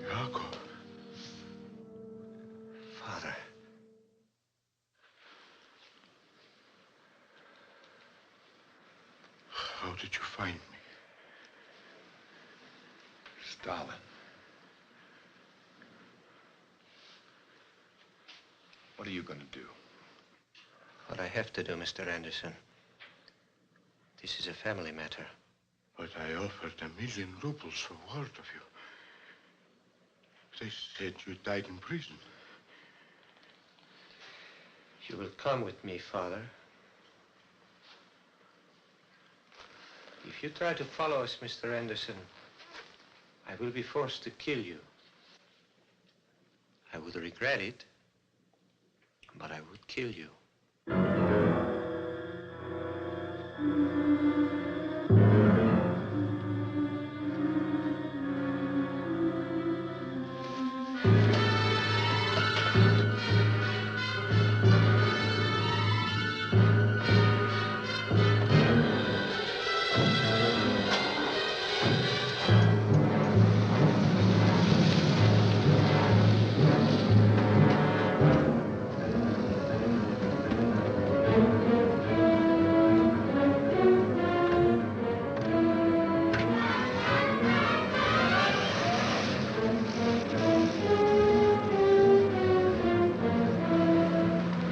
Jacob. Father. How did you find me? Stalin. What are you going to do? What I have to do, Mr. Anderson. This is a family matter. But I offered $1,000,000 for word of you. They said you died in prison. You will come with me, Father. If you try to follow us, Mr. Anderson, I will be forced to kill you. I would regret it, but I would kill you.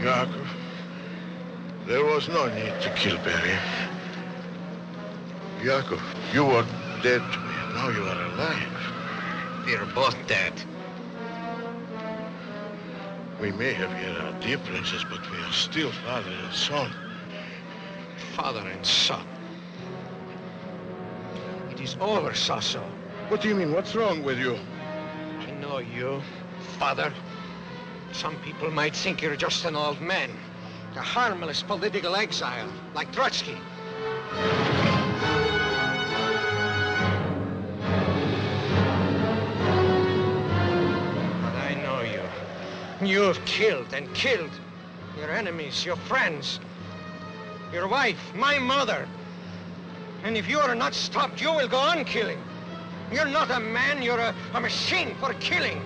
Jacob, there was no need to kill Barry. Jacob, you were dead to me. Now you are alive. We're both dead. We may have had our differences, but we are still father and son. Father and son. It is over, Sasso. What do you mean? What's wrong with you? I know you, Father. Some people might think you're just an old man. A harmless political exile, like Trotsky. But I know you. You have killed and killed your enemies, your friends, your wife, my mother. And if you are not stopped, you will go on killing. You're not a man, you're a machine for killing.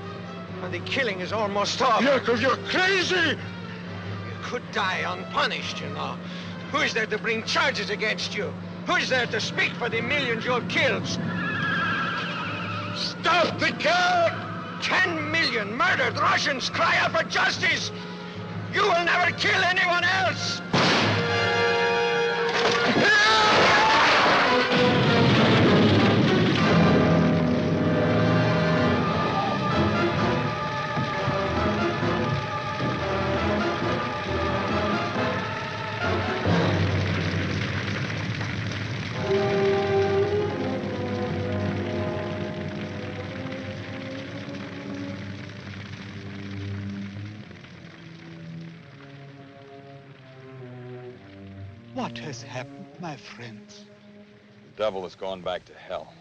And the killing is almost over. Jacob, you're crazy! You could die unpunished, you know. Who is there to bring charges against you? Who is there to speak for the millions you have killed? Stop the car! 10 million murdered Russians cry out for justice! You will never kill anyone else! What has happened, my friends? The devil has gone back to hell.